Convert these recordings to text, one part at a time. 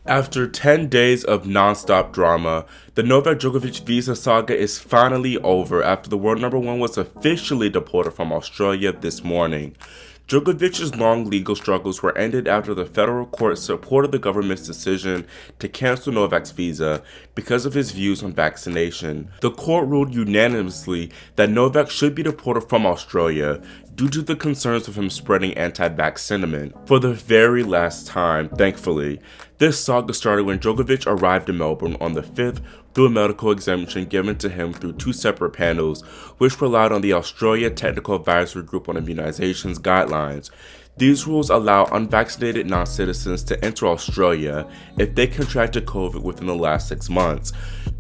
After 10 days of nonstop drama, the Novak Djokovic visa saga is finally over after the world number one was officially deported from Australia this morning. Djokovic's long legal struggles were ended after the federal court supported the government's decision to cancel Novak's visa because of his views on vaccination. The court ruled unanimously that Novak should be deported from Australia due to the concerns of him spreading anti-vax sentiment. For the very last time, thankfully, this saga started when Djokovic arrived in Melbourne on the 5th through a medical exemption given to him through two separate panels, which relied on the Australia Technical Advisory Group on Immunizations guidelines. These rules allow unvaccinated non-citizens to enter Australia if they contracted COVID within the last 6 months.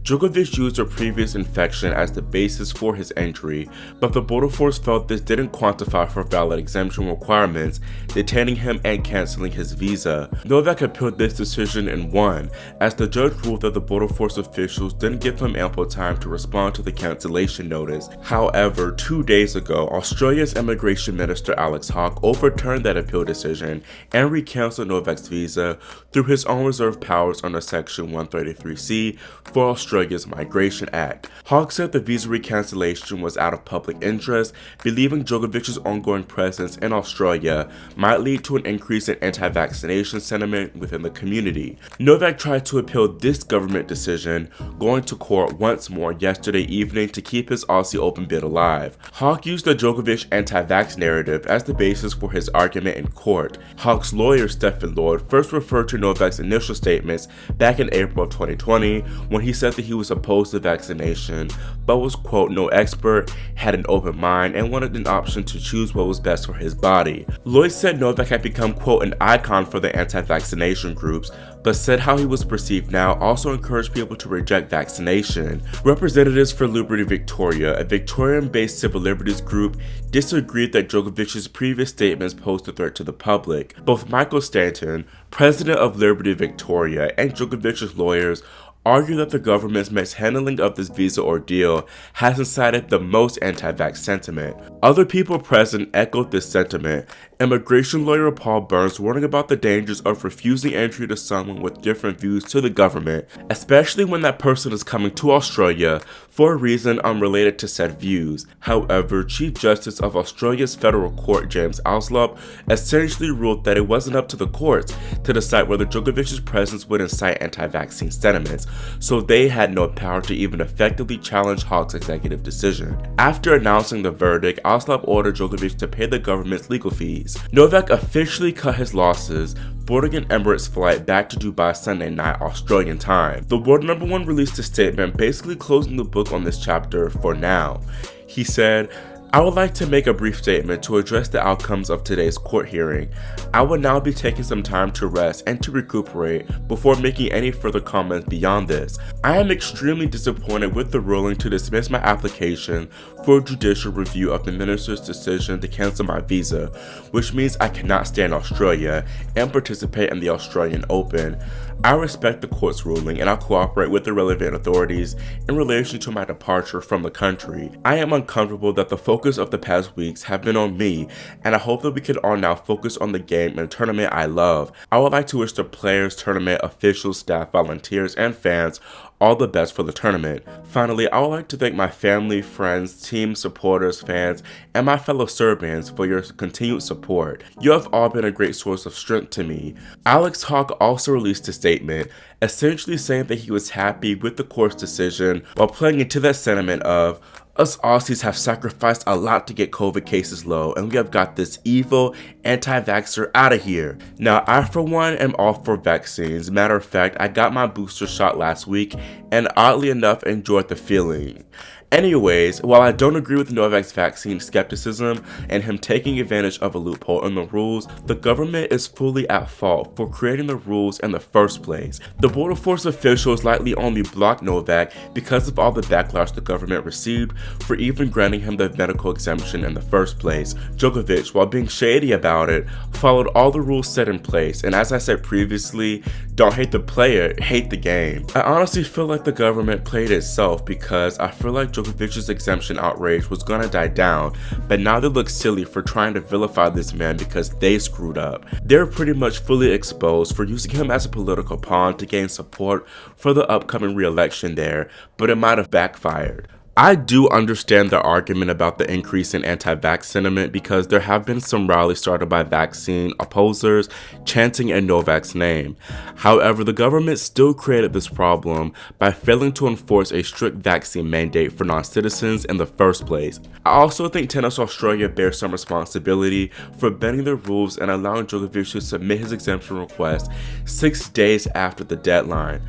Djokovic used a previous infection as the basis for his entry, but the border force felt this didn't quantify for valid exemption requirements, detaining him and canceling his visa. Novak appealed this decision and won, as the judge ruled that the border force officials didn't give him ample time to respond to the cancellation notice. However, 2 days ago, Australia's Immigration Minister Alex Hawke overturned that appeal decision and recanceled Novak's visa through his own reserved powers under Section 133C for Australia's Migration Act. Hawke said the visa recancellation was out of public interest, believing Djokovic's ongoing presence in Australia might lead to an increase in anti-vaccination sentiment within the community. Novak tried to appeal this government decision, going to court once more yesterday evening to keep his Aussie Open bid alive. Hawke used the Djokovic anti-vax narrative as the basis for his argument in court. Hawke's lawyer, Stephen Lord, first referred to Novak's initial statements back in April of 2020 when he said that he was opposed to vaccination, but was, quote, no expert, had an open mind, and wanted an option to choose what was best for his body. Lloyd said Novak had become, quote, an icon for the anti-vaccination groups, but said how he was perceived now also encouraged people to reject vaccination. Representatives for Liberty Victoria, a Victorian-based civil liberties group, disagreed that Djokovic's previous statements posed a threat to the public. Both Michael Stanton, president of Liberty Victoria, and Djokovic's lawyers argue that the government's mishandling of this visa ordeal has incited the most anti-vax sentiment. Other people present echoed this sentiment. Immigration lawyer Paul Burns warning about the dangers of refusing entry to someone with different views to the government, especially when that person is coming to Australia for a reason unrelated to said views. However, Chief Justice of Australia's Federal Court James Alslop essentially ruled that it wasn't up to the courts to decide whether Djokovic's presence would incite anti-vaccine sentiments, so they had no power to even effectively challenge Hawke's executive decision. After announcing the verdict, Alslop ordered Djokovic to pay the government's legal fees. Novak officially cut his losses, boarding an Emirates flight back to Dubai Sunday night Australian time. The world number one released a statement basically closing the book on this chapter for now. He said, I would like to make a brief statement to address the outcomes of today's court hearing. I will now be taking some time to rest and to recuperate before making any further comments beyond this. I am extremely disappointed with the ruling to dismiss my application for judicial review of the minister's decision to cancel my visa, which means I cannot stay in Australia and participate in the Australian Open. I respect the court's ruling and I'll cooperate with the relevant authorities in relation to my departure from the country. I am uncomfortable that the focus of the past weeks have been on me, and I hope that we can all now focus on the game and tournament I love. I would like to wish the players, tournament officials, staff, volunteers, and fans all the best for the tournament. Finally, I would like to thank my family, friends, team, supporters, fans, and my fellow Serbians for your continued support. You have all been a great source of strength to me. Alex Hawke also released a statement, essentially saying that he was happy with the court's decision while playing into that sentiment of, us Aussies have sacrificed a lot to get COVID cases low, and we have got this evil anti-vaxxer out of here. Now, I for one am all for vaccines. Matter of fact, I got my booster shot last week, and oddly enough enjoyed the feeling. Anyways, while I don't agree with Novak's vaccine skepticism and him taking advantage of a loophole in the rules, the government is fully at fault for creating the rules in the first place. The border force officials likely only blocked Novak because of all the backlash the government received for even granting him the medical exemption in the first place. Djokovic, while being shady about it, followed all the rules set in place, and as I said previously, don't hate the player, hate the game. I honestly feel like the government played itself because I feel like Djokovic's exemption outrage was gonna die down, but now they look silly for trying to vilify this man because they screwed up. They're pretty much fully exposed for using him as a political pawn to gain support for the upcoming re-election there, but it might have backfired. I do understand the argument about the increase in anti-vax sentiment because there have been some rallies started by vaccine opposers chanting in Novak's name. However, the government still created this problem by failing to enforce a strict vaccine mandate for non-citizens in the first place. I also think Tennis Australia bears some responsibility for bending the rules and allowing Djokovic to submit his exemption request 6 days after the deadline.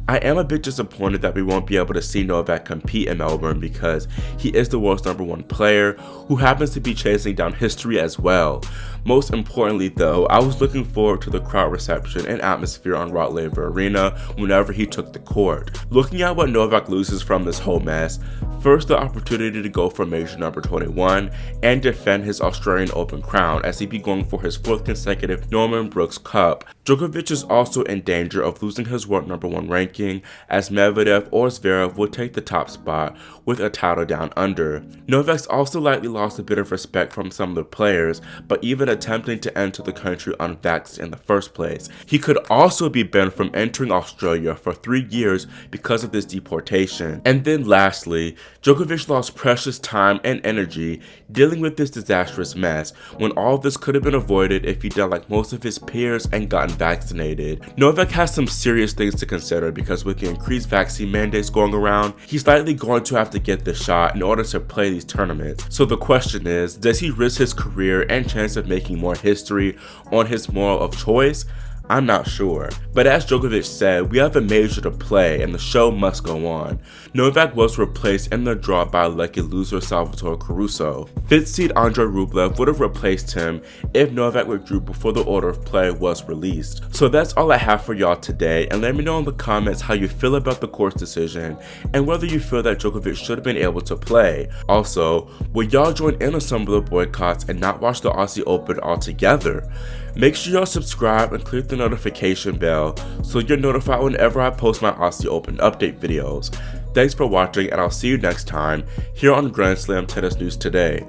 I am a bit disappointed that we won't be able to see Novak compete in Melbourne because he is the world's #1 player who happens to be chasing down history as well. Most importantly though, I was looking forward to the crowd reception and atmosphere on Rod Laver Arena whenever he took the court. Looking at what Novak loses from this whole mess, first the opportunity to go for major number 21 and defend his Australian Open crown as he'd be going for his 4th consecutive Norman Brooks Cup. Djokovic is also in danger of losing his world #1 ranking as Medvedev or Zverev would take the top spot with a title down under. Novak's also likely lost a bit of respect from some of the players, but even attempting to enter the country unvaxxed in the first place. He could also be banned from entering Australia for 3 years because of this deportation. And then lastly, Djokovic lost precious time and energy dealing with this disastrous mess when all of this could have been avoided if he'd done like most of his peers and gotten vaccinated. Novak has some serious things to consider because with the increased vaccine mandates going around, he's likely going to have to get the shot in order to play these tournaments. So the question is, does he risk his career and chance of making more history on his moral of choice? I'm not sure. But as Djokovic said, we have a major to play and the show must go on. Novak was replaced in the draw by lucky loser Salvatore Caruso. 5th seed Andrei Rublev would have replaced him if Novak withdrew before the order of play was released. So that's all I have for y'all today, and let me know in the comments how you feel about the court's decision and whether you feel that Djokovic should have been able to play. Also, will y'all join in on some of the boycotts and not watch the Aussie Open altogether? Make sure y'all subscribe and click the notification bell so you're notified whenever I post my Aussie Open update videos. Thanks for watching and I'll see you next time here on Grand Slam Tennis News Today.